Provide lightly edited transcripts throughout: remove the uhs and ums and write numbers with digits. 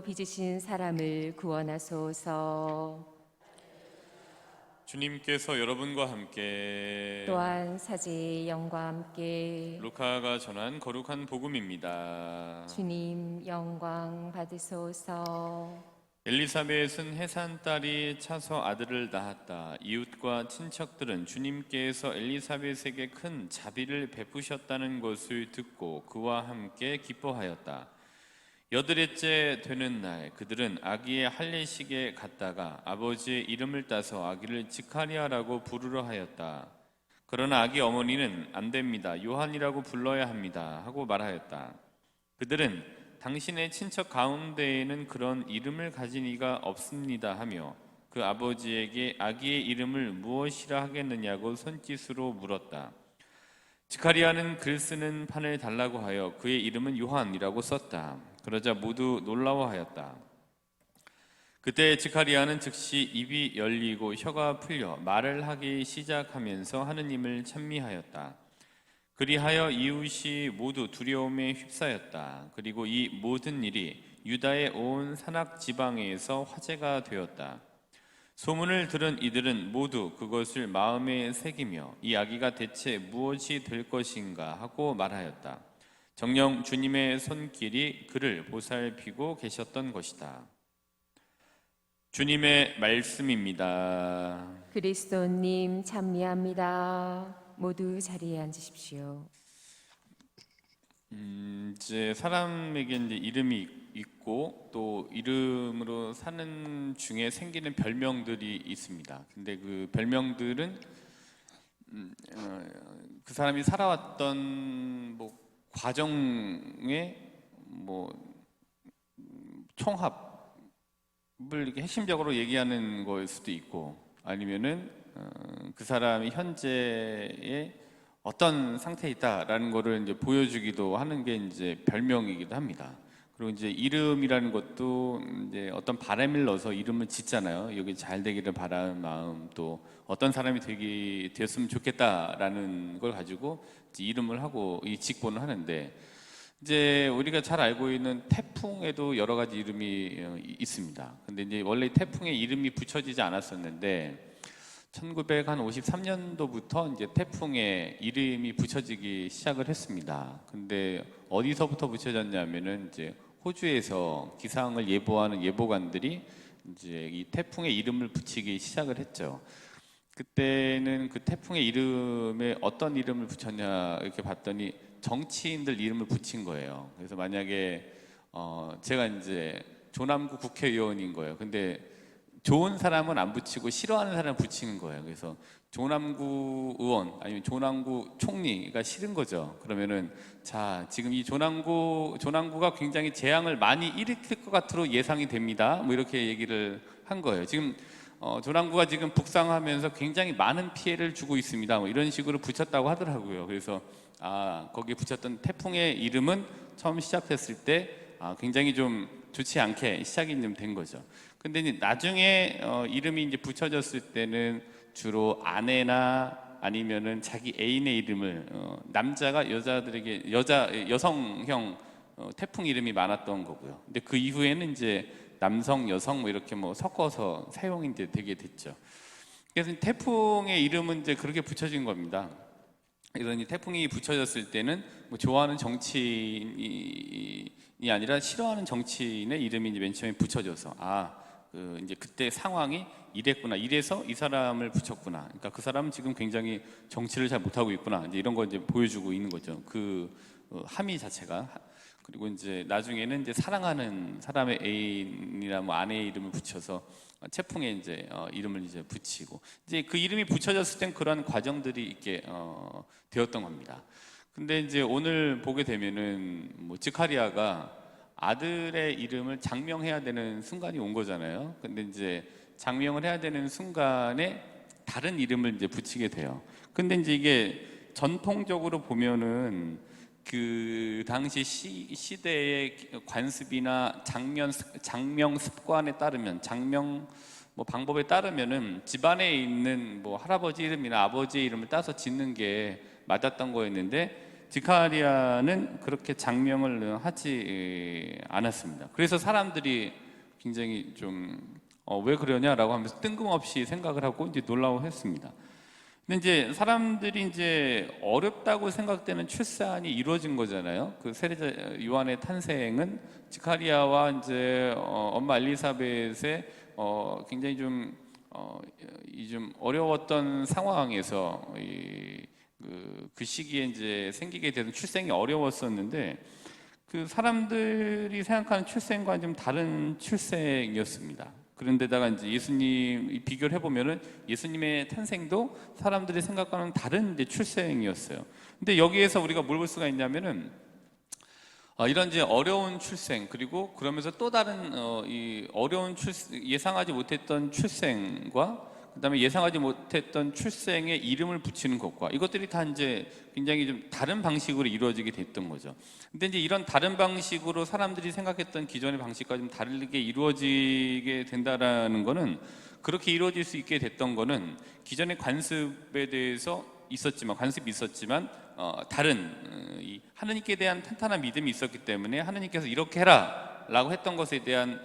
빚으신 사람을 구원하소서. 주님께서 여러분과 함께 또한 사제의 영과 함께 루카가 전한 거룩한 복음입니다. 주님 영광 받으소서. 엘리사벳은 해산딸이 차서 아들을 낳았다. 이웃과 친척들은 주님께서 엘리사벳에게 큰 자비를 베푸셨다는 것을 듣고 그와 함께 기뻐하였다. 8일째 되는 날 그들은 아기의 할례식에 갔다가 아버지의 이름을 따서 아기를 지카리아라고 부르려 하였다. 그러나 아기 어머니는 안 됩니다. 요한이라고 불러야 합니다. 하고 말하였다. 그들은 당신의 친척 가운데에는 그런 이름을 가진 이가 없습니다 하며 그 아버지에게 아기의 이름을 무엇이라 하겠느냐고 손짓으로 물었다. 지카리아는 글 쓰는 판을 달라고 하여 그의 이름은 요한이라고 썼다. 그러자 모두 놀라워하였다. 그때 지카리아는 즉시 입이 열리고 혀가 풀려 말을 하기 시작하면서 하느님을 찬미하였다. 그리하여 이웃이 모두 두려움에 휩싸였다. 그리고 이 모든 일이 유다의 온 산악 지방에서 화제가 되었다. 소문을 들은 이들은 모두 그것을 마음에 새기며 이 아기가 대체 무엇이 될 것인가 하고 말하였다. 정녕 주님의 손길이 그를 보살피고 계셨던 것이다. 주님의 말씀입니다. 그리스도님 찬미합니다. 모두 자리에 앉으십시오. 이제 사람에게 이제 이름이 있고 또 이름으로 사는 중에 생기는 별명들이 있습니다. 근데 그 별명들은 그 사람이 살아왔던 뭐 과정의 뭐 총합을 이렇게 핵심적으로 얘기하는 거일 수도 있고 아니면은 그 사람이 현재의 어떤 상태에 있다라는 거를 이제 보여주기도 하는 게 이제 별명이기도 합니다. 그리고 이제 이름이라는 것도 이제 어떤 바람을 넣어서 이름을 짓잖아요. 여기 잘 되기를 바라는 마음, 또 어떤 사람이 되었으면 좋겠다라는 걸 가지고 이제 이름을 하고 이 직보는 하는데 이제 우리가 잘 알고 있는 태풍에도 여러 가지 이름이 있습니다. 근데 이제 원래 태풍에 이름이 붙여지지 않았었는데 1953년도부터 이제 태풍에 이름이 붙여지기 시작을 했습니다. 근데 어디서부터 붙여졌냐면은 이제 호주에서 기상을 예보하는 예보관들이 이제 이 태풍에 이름을 붙이기 시작을 했죠. 그때는 그 태풍의 이름에 어떤 이름을 붙였냐 이렇게 봤더니 정치인들 이름을 붙인 거예요. 그래서 만약에 제가 이제 조남구 국회의원인 거예요. 근데 좋은 사람은 안 붙이고 싫어하는 사람을 붙이는 거예요. 그래서 조남구 의원 아니면 조남구 총리가 싫은 거죠. 그러면은 자 지금 이 조남구가 굉장히 재앙을 많이 일으킬 것 같으로 예상이 됩니다. 뭐 이렇게 얘기를 한 거예요. 지금 조남구가 지금 북상하면서 굉장히 많은 피해를 주고 있습니다. 뭐 이런 식으로 붙였다고 하더라고요. 그래서 거기에 붙였던 태풍의 이름은 처음 시작했을 때 굉장히 좀 좋지 않게 시작이 좀 된 거죠. 근데 이제 나중에 이름이 이제 붙여졌을 때는 주로 아내나 아니면은 자기 애인의 이름을 남자가 여자들에게 여성형 태풍 이름이 많았던 거고요. 근데 그 이후에는 이제 남성, 여성 뭐 이렇게 뭐 섞어서 사용이 이제 되게 됐죠. 그래서 태풍의 이름은 이제 그렇게 붙여진 겁니다. 그래서 이 태풍이 붙여졌을 때는 뭐 좋아하는 정치인이 아니라 싫어하는 정치인의 이름이 이제 맨 처음에 붙여져서 이제 그때 상황이 이랬구나, 이래서 이 사람을 붙였구나. 그러니까 그 사람은 지금 굉장히 정치를 잘 못하고 있구나. 이제 이런 거 이제 보여주고 있는 거죠. 그 함의 자체가. 그리고 이제 나중에는 이제 사랑하는 사람의 애인이나 뭐 아내의 이름을 붙여서 태풍에 이제 이름을 이제 붙이고 이제 그 이름이 붙여졌을 땐 그런 과정들이 있게 되었던 겁니다. 근데 이제 오늘 보게 되면은 뭐 지카리아가 아들의 이름을 장명해야 되는 순간이 온 거잖아요. 근데 이제 장명을 해야 되는 순간에 다른 이름을 이제 붙이게 돼요. 근데 이제 이게 전통적으로 보면은 그 당시 시대의 관습이나 장명 습관에 따르면 장명 뭐 방법에 따르면은 집안에 있는 뭐 할아버지 이름이나 아버지의 이름을 따서 짓는 게 맞았던 거였는데 지카리아는 그렇게 장명을 하지 않았습니다. 그래서 사람들이 굉장히 좀 왜 그러냐라고 하면서 뜬금없이 생각을 하고 이제 놀라워했습니다. 근데 이제 사람들이 이제 어렵다고 생각되는 출산이 이루어진 거잖아요. 그 세례자 요한의 탄생은 지카리아와 이제 엄마 엘리사벳의 굉장히 좀 어려웠던 상황에서 그 시기에 이제 생기게 되는 출생이 어려웠었는데 그 사람들이 생각하는 출생과는 좀 다른 출생이었습니다. 그런데다가 이제 예수님 비교를 해보면은 예수님의 탄생도 사람들이 생각하는 다른 이제 출생이었어요. 근데 여기에서 우리가 뭘 볼 수가 있냐면은 이런 이제 어려운 출생 그리고 그러면서 또 다른 이 어려운 예상하지 못했던 출생과 그다음에 예상하지 못했던 출생에 이름을 붙이는 것과 이것들이 다 이제 굉장히 좀 다른 방식으로 이루어지게 됐던 거죠. 근데 이제 이런 다른 방식으로 사람들이 생각했던 기존의 방식과 좀 다르게 이루어지게 된다라는 거는 그렇게 이루어질 수 있게 됐던 거는 기존의 관습에 대해서 관습이 있었지만 다른 이 하느님께 대한 탄탄한 믿음이 있었기 때문에 하느님께서 이렇게 해라라고 했던 것에 대한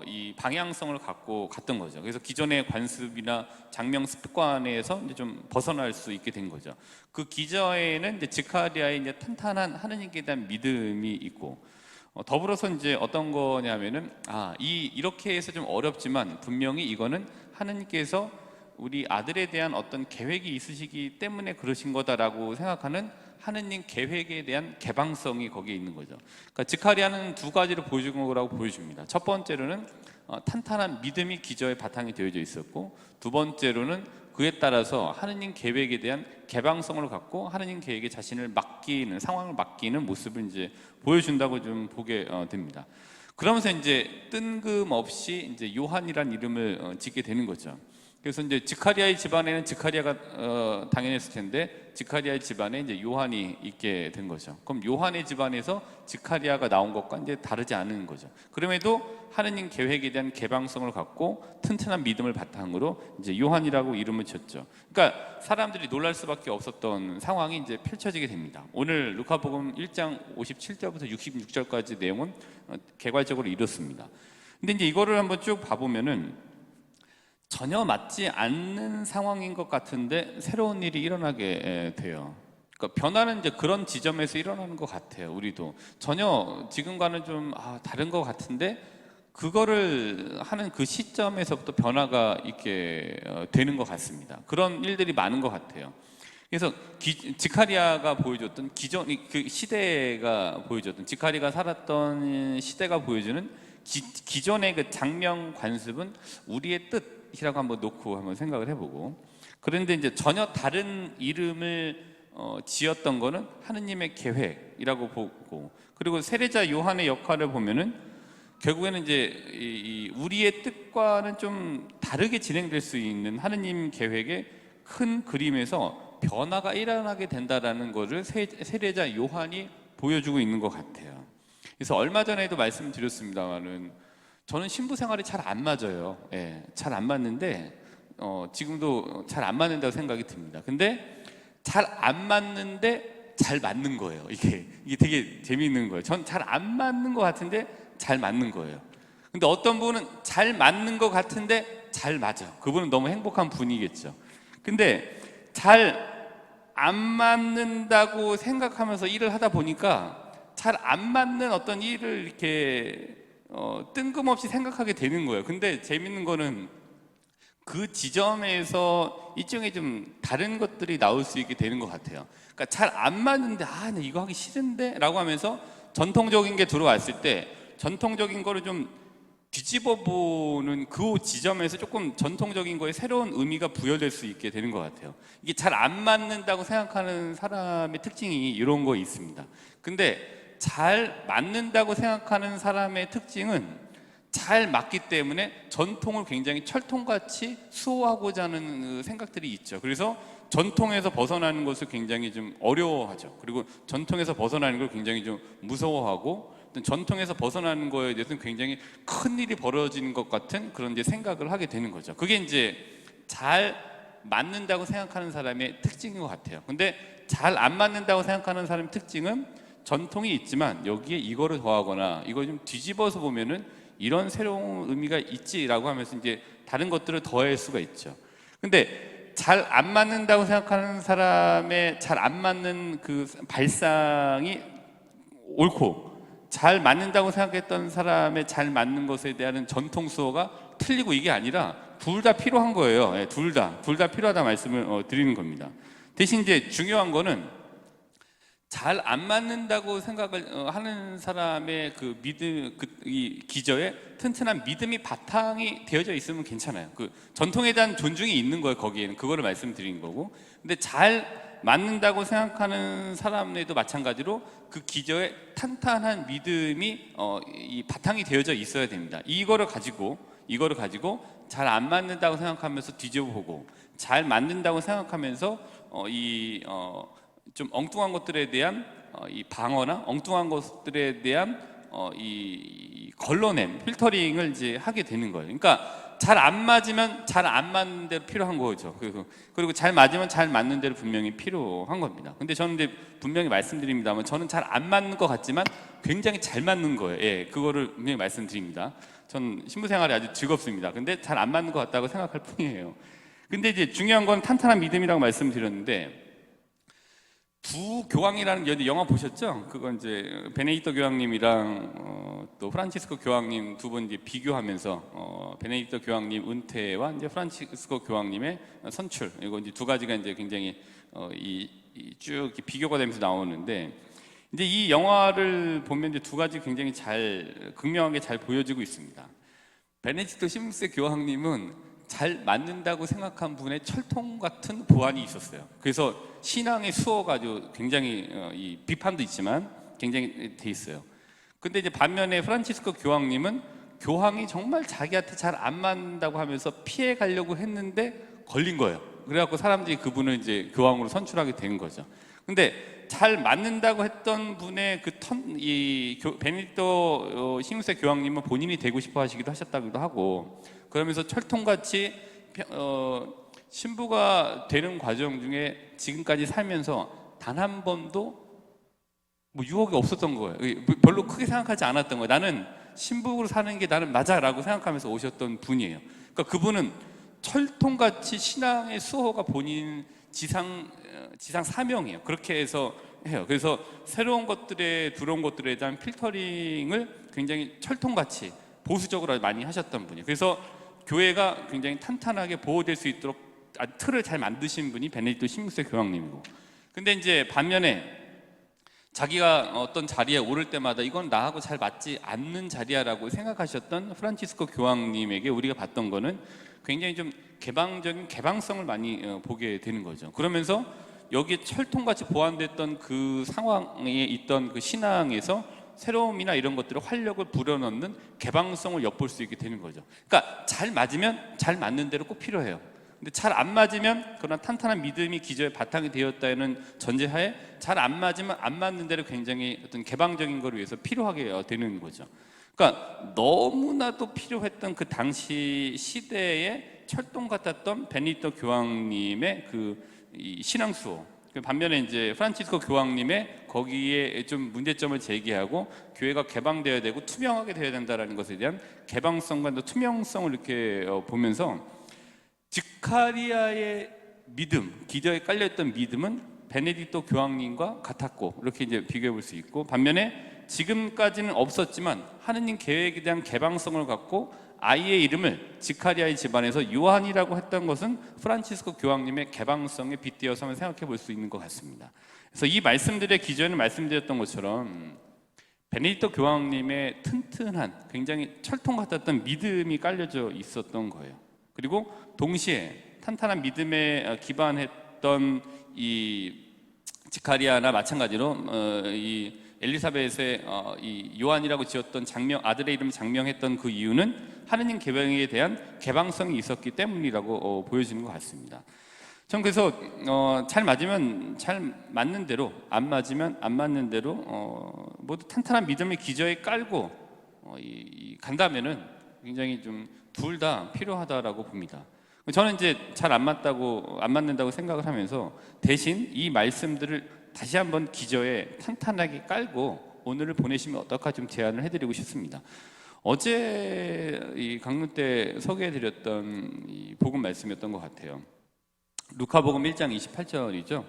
이 방향성을 갖고 갔던 거죠. 그래서 기존의 관습이나 장명 습관에서 이제 좀 벗어날 수 있게 된 거죠. 그 기저에는 이제 지카리아의 이제 탄탄한 하느님께 대한 믿음이 있고 더불어서 이제 어떤 거냐면은 이렇게 해서 좀 어렵지만 분명히 이거는 하느님께서 우리 아들에 대한 어떤 계획이 있으시기 때문에 그러신 거다라고 생각하는 하느님 계획에 대한 개방성이 거기에 있는 거죠. 그러니까 지카리아는 두 가지를 보여준 거라고 보여줍니다. 첫 번째로는 탄탄한 믿음이 기저에 바탕이 되어져 있었고, 두 번째로는 그에 따라서 하느님 계획에 대한 개방성을 갖고 하느님 계획에 자신을 맡기는, 상황을 맡기는 모습을 이제 보여준다고 좀 보게 됩니다. 그러면서 이제 뜬금없이 이제 요한이라는 이름을 짓게 되는 거죠. 그래서 이제 지카리아의 집안에는 지카리아가 당연했을 텐데 지카리아의 집안에 이제 요한이 있게 된 거죠. 그럼 요한의 집안에서 지카리아가 나온 것과 이제 다르지 않은 거죠. 그럼에도 하느님 계획에 대한 개방성을 갖고 튼튼한 믿음을 바탕으로 이제 요한이라고 이름을 졌죠. 그러니까 사람들이 놀랄 수밖에 없었던 상황이 이제 펼쳐지게 됩니다. 오늘 루카복음 1장 57절부터 66절까지 내용은 개괄적으로 이렇습니다. 근데 이제 이거를 한번 쭉 봐보면은 전혀 맞지 않는 상황인 것 같은데 새로운 일이 일어나게 돼요. 그러니까 변화는 이제 그런 지점에서 일어나는 것 같아요. 우리도 전혀 지금과는 좀 다른 것 같은데 그거를 하는 그 시점에서부터 변화가 있게 되는 것 같습니다. 그런 일들이 많은 것 같아요. 그래서 지카리아가 보여줬던 기존 그 시대가 보여줬던 지카리가 살았던 시대가 보여주는 기존의 그 장명 관습은 우리의 뜻이라고 한번 놓고 한번 생각을 해보고, 그런데 이제 전혀 다른 이름을 지었던 거는 하느님의 계획이라고 보고, 그리고 세례자 요한의 역할을 보면은 결국에는 이제 우리의 뜻과는 좀 다르게 진행될 수 있는 하느님 계획의 큰 그림에서 변화가 일어나게 된다라는 것을 세례자 요한이 보여주고 있는 것 같아요. 그래서 얼마 전에도 말씀드렸습니다만은 저는 신부 생활이 잘 안 맞아요. 잘 안 맞는데 지금도 잘 안 맞는다고 생각이 듭니다. 근데 잘 안 맞는데 잘 맞는 거예요. 이게 되게 재미있는 거예요. 전 잘 안 맞는 것 같은데 잘 맞는 거예요. 근데 어떤 분은 잘 맞는 것 같은데 잘 맞아. 그분은 너무 행복한 분이겠죠. 근데 잘 안 맞는다고 생각하면서 일을 하다 보니까 잘 안 맞는 어떤 일을 이렇게 뜬금없이 생각하게 되는 거예요. 근데 재밌는 거는 그 지점에서 일종의 좀 다른 것들이 나올 수 있게 되는 것 같아요. 그러니까 잘 안 맞는데 나 이거 하기 싫은데 라고 하면서 전통적인 게 들어왔을 때 전통적인 거를 좀 뒤집어 보는 그 지점에서 조금 전통적인 거에 새로운 의미가 부여될 수 있게 되는 것 같아요. 이게 잘 안 맞는다고 생각하는 사람의 특징이 이런 거 있습니다. 근데 잘 맞는다고 생각하는 사람의 특징은 잘 맞기 때문에 전통을 굉장히 철통같이 수호하고자 하는 생각들이 있죠. 그래서 전통에서 벗어나는 것을 굉장히 좀 어려워하죠. 그리고 전통에서 벗어나는 걸 굉장히 좀 무서워하고, 전통에서 벗어나는 거에 대해서는 굉장히 큰 일이 벌어지는 것 같은 그런 이제 생각을 하게 되는 거죠. 그게 이제 잘 맞는다고 생각하는 사람의 특징인 것 같아요. 근데 잘 안 맞는다고 생각하는 사람의 특징은 전통이 있지만 여기에 이거를 더하거나 이걸 좀 뒤집어서 보면은 이런 새로운 의미가 있지라고 하면서 이제 다른 것들을 더할 수가 있죠. 근데 잘 안 맞는다고 생각하는 사람의 잘 안 맞는 그 발상이 옳고, 잘 맞는다고 생각했던 사람의 잘 맞는 것에 대한 전통 수호가 틀리고 이게 아니라 둘 다 필요한 거예요. 예, 둘 다 필요하다 말씀을 드리는 겁니다. 대신 이제 중요한 거는 잘 안 맞는다고 생각을 하는 사람의 그 믿음, 이 기저에 튼튼한 믿음이 바탕이 되어져 있으면 괜찮아요. 그 전통에 대한 존중이 있는 거예요. 거기에는 그거를 말씀드린 거고. 근데 잘 맞는다고 생각하는 사람에도 마찬가지로 그 기저에 탄탄한 믿음이 이 바탕이 되어져 있어야 됩니다. 이거를 가지고 잘 안 맞는다고 생각하면서 뒤져보고 잘 맞는다고 생각하면서 좀 엉뚱한 것들에 대한 이 방어나 엉뚱한 것들에 대한 이 걸러냄, 필터링을 이제 하게 되는 거예요. 그러니까 잘 안 맞으면 잘 안 맞는 대로 필요한 거죠. 그리고 잘 맞으면 잘 맞는 대로 분명히 필요한 겁니다. 근데 저는 이제 분명히 말씀드립니다만 저는 잘 안 맞는 것 같지만 굉장히 잘 맞는 거예요. 예, 그거를 분명히 말씀드립니다. 전 신부 생활이 아주 즐겁습니다. 근데 잘 안 맞는 것 같다고 생각할 뿐이에요. 근데 이제 중요한 건 탄탄한 믿음이라고 말씀드렸는데, 두 교황이라는 영화 보셨죠? 그건 이제 베네딕토 교황님이랑 또 프란치스코 교황님 두 분 이제 비교하면서 베네딕토 교황님 은퇴와 이제 프란치스코 교황님의 선출, 이거 이제 두 가지가 이제 굉장히 쭉 비교가 되면서 나오는데, 이제 이 영화를 보면 이제 두 가지 굉장히 극명하게 잘 보여지고 있습니다. 베네딕토 16세 교황님은 잘 맞는다고 생각한 분의 철통 같은 보안이 있었어요. 그래서 신앙의 수호가 아주 굉장히 이 비판도 있지만 굉장히 돼 있어요. 근데 이제 반면에 프란치스코 교황님은 교황이 정말 자기한테 잘 안 맞는다고 하면서 피해 가려고 했는데 걸린 거예요. 그래갖고 사람들이 그분을 이제 교황으로 선출하게 된 거죠. 근데 잘 맞는다고 했던 분의 베네딕토 16세 교황님은 본인이 되고 싶어 하시기도 하셨다기도 하고, 그러면서 철통같이 신부가 되는 과정 중에 지금까지 살면서 단 한 번도 뭐 유혹이 없었던 거예요. 별로 크게 생각하지 않았던 거예요. 나는 신부로 사는 게 나는 맞아라고 생각하면서 오셨던 분이에요. 그러니까 그분은 철통같이 신앙의 수호가 본인 지상 사명이에요. 그렇게 해서 해요. 그래서 새로운 것들에 들어온 것들에 대한 필터링을 굉장히 철통같이 보수적으로 많이 하셨던 분이에요. 그래서 교회가 굉장히 탄탄하게 보호될 수 있도록 틀을 잘 만드신 분이 베네딕토 16세 교황님이고, 근데 이제 반면에 자기가 어떤 자리에 오를 때마다 이건 나하고 잘 맞지 않는 자리야라고 생각하셨던 프란치스코 교황님에게 우리가 봤던 거는 굉장히 좀 개방성을 많이 보게 되는 거죠. 그러면서 여기에 철통같이 보완됐던 그 상황에 있던 그 신앙에서 새로움이나 이런 것들을 활력을 불어넣는 개방성을 엿볼 수 있게 되는 거죠. 그러니까 잘 맞으면 잘 맞는 대로 꼭 필요해요. 근데 잘 안 맞으면 그런 탄탄한 믿음이 기저에 바탕이 되었다는 전제하에 잘 안 맞으면 안 맞는 대로 굉장히 어떤 개방적인 걸 위해서 필요하게 되는 거죠. 그러니까 너무나도 필요했던 그 당시 시대에 철동 같았던 베네딕토 교황님의 이 신앙 수호, 반면에 이제 프란치스코 교황님의 거기에 좀 문제점을 제기하고 교회가 개방되어야 되고 투명하게 되어야 된다는 것에 대한 개방성과 투명성을 이렇게 보면서 지카리아의 믿음, 기저에 깔려있던 믿음은 베네딕토 교황님과 같았고, 이렇게 이제 비교해 볼 수 있고, 반면에 지금까지는 없었지만 하느님 계획에 대한 개방성을 갖고 아이의 이름을 지카리아의 집안에서 요한이라고 했던 것은 프란치스코 교황님의 개방성에 빗대어서 한번 생각해 볼 수 있는 것 같습니다. 그래서 이 말씀들의 기저에는 말씀드렸던 것처럼 베네딕토 교황님의 튼튼한 굉장히 철통 같았던 믿음이 깔려져 있었던 거예요. 그리고 동시에 탄탄한 믿음에 기반했던 이 지카리아나 마찬가지로 이 엘리사벳의 이 요한이라고 지었던 아들의 이름을 장명했던 그 이유는 하느님 계획에 대한 개방성이 있었기 때문이라고 보여지는 것 같습니다. 전 그래서 잘 맞으면 잘 맞는 대로, 안 맞으면 안 맞는 대로 모두 탄탄한 믿음의 기저에 깔고 간다면은 굉장히 좀 둘 다 필요하다라고 봅니다. 저는 이제 잘 안 맞는다고 생각을 하면서 대신 이 말씀들을 다시 한번 기저에 탄탄하게 깔고 오늘을 보내시면 어떨까 좀 제안을 해드리고 싶습니다. 어제 이 강론 때 소개해드렸던 이 복음 말씀이었던 것 같아요. 루카복음 1장 28절이죠.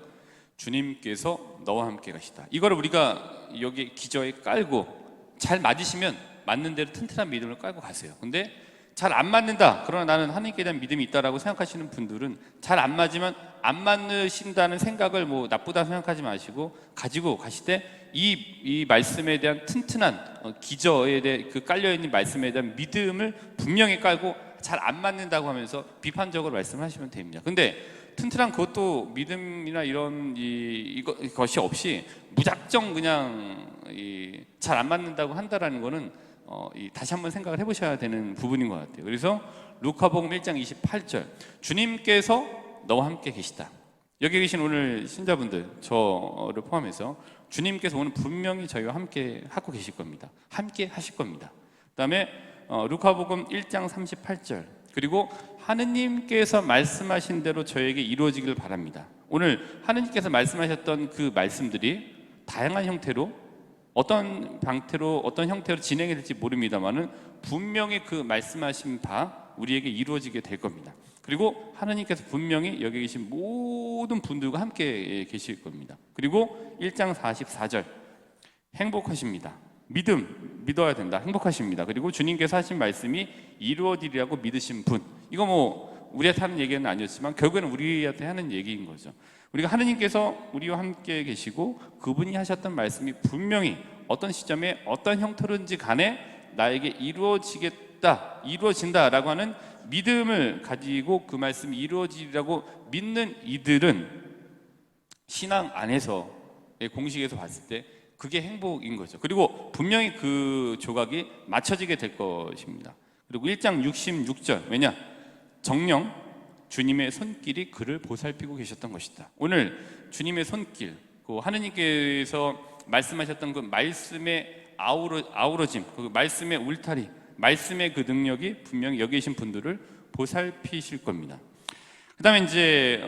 주님께서 너와 함께 가시다. 이거를 우리가 여기 기저에 깔고 잘 맞으시면 맞는 대로 튼튼한 믿음을 깔고 가세요. 근데 잘 안 맞는다, 그러나 나는 하나님께 대한 믿음이 있다라고 생각하시는 분들은 잘 안 맞으면 안 맞으신다는 생각을 뭐 나쁘다 생각하지 마시고 가지고 가실 때 이 말씀에 대한 튼튼한 기저에 대해 그 깔려있는 말씀에 대한 믿음을 분명히 깔고 잘 안 맞는다고 하면서 비판적으로 말씀하시면 됩니다. 근데 튼튼한 그것도 믿음이나 이런 이것이 없이 무작정 그냥 잘 안 맞는다고 한다라는 거는 다시 한번 생각을 해보셔야 되는 부분인 것 같아요. 그래서 루카복음 1장 28절 주님께서 너와 함께 계시다. 여기 계신 오늘 신자분들 저를 포함해서 주님께서 오늘 분명히 저희와 함께 하고 계실 겁니다. 함께 하실 겁니다. 그 다음에 루카복음 1장 38절 그리고 하느님께서 말씀하신 대로 저에게 이루어지길 바랍니다. 오늘 하느님께서 말씀하셨던 그 말씀들이 다양한 형태로 어떤 방태로 어떤 형태로 진행이 될지 모릅니다만은 분명히 그 말씀하신 바 우리에게 이루어지게 될 겁니다. 그리고 하느님께서 분명히 여기 계신 모든 분들과 함께 계실 겁니다. 그리고 1장 44절 행복하십니다. 믿어야 된다. 행복하십니다. 그리고 주님께서 하신 말씀이 이루어지리라고 믿으신 분. 이거 뭐 우리한테 하는 얘기는 아니었지만 결국에는 우리한테 하는 얘기인 거죠. 우리가 하느님께서 우리와 함께 계시고 그분이 하셨던 말씀이 분명히 어떤 시점에 어떤 형태로든지 간에 나에게 이루어진다라고 하는 믿음을 가지고 그 말씀이 이루어지리라고 믿는 이들은 신앙 안에서의 공식에서 봤을 때 그게 행복인 거죠. 그리고 분명히 그 조각이 맞춰지게 될 것입니다. 그리고 1장 66절 왜냐? 정녕 주님의 손길이 그를 보살피고 계셨던 것이다. 오늘 주님의 손길, 그 하느님께서 말씀하셨던 그 말씀의 아우러짐, 그 말씀의 울타리, 말씀의 그 능력이 분명히 여기 계신 분들을 보살피실 겁니다. 그 다음에 이제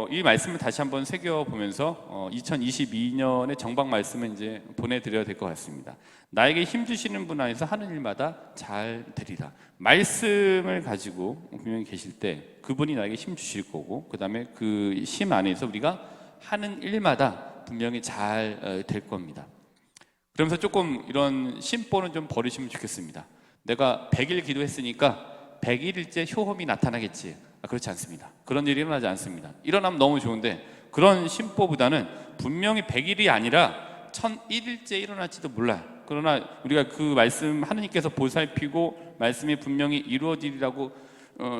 이 말씀을 다시 한번 새겨보면서 2022년의 정박 말씀을 이제 보내드려야 될 것 같습니다. 나에게 힘주시는 분 안에서 하는 일마다 잘 되리라. 말씀을 가지고 분명히 계실 때 그분이 나에게 힘주실 거고 그 다음에 그 힘 안에서 우리가 하는 일마다 분명히 잘 될 겁니다. 그러면서 조금 이런 심보는 좀 버리시면 좋겠습니다. 내가 100일 기도했으니까 100일째 효험이 나타나겠지. 그렇지 않습니다. 그런 일이 일어나지 않습니다. 일어나면 너무 좋은데 그런 심보보다는 분명히 100일이 아니라 1001일째 일어날지도 몰라요. 그러나 우리가 그 말씀 하느님께서 보살피고 말씀이 분명히 이루어지리라고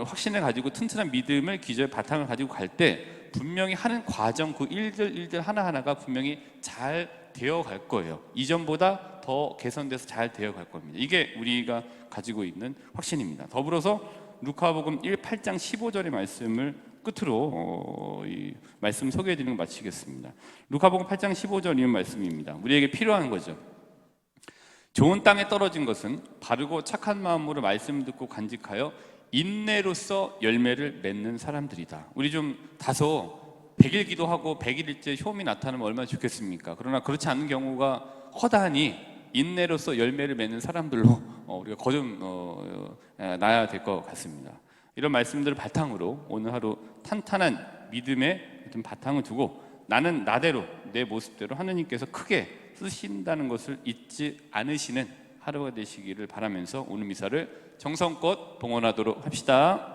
확신을 가지고 튼튼한 믿음을 기저의 바탕을 가지고 갈 때 분명히 하는 과정 그 일들 하나하나가 분명히 잘 되어 갈 거예요. 이전보다 더 개선돼서 잘 되어 갈 겁니다. 이게 우리가 가지고 있는 확신입니다. 더불어서 루카복음 8장 15절의 말씀을 끝으로 이 말씀 소개해드리는 거 마치겠습니다. 루카복음 8장 15절 이런 말씀입니다. 우리에게 필요한 거죠. 좋은 땅에 떨어진 것은 바르고 착한 마음으로 말씀 듣고 간직하여 인내로서 열매를 맺는 사람들이다. 우리 좀 다소 100일 기도하고 100일째 효험이 나타나면 얼마나 좋겠습니까? 그러나 그렇지 않은 경우가 허다하니 인내로서 열매를 맺는 사람들로 우리가 거듭 나야 될 것 같습니다. 이런 말씀들을 바탕으로 오늘 하루 탄탄한 믿음의 바탕을 두고 나는 나대로 내 모습대로 하느님께서 크게 쓰신다는 것을 잊지 않으시는 하루가 되시기를 바라면서 오늘 미사를 정성껏 봉헌하도록 합시다.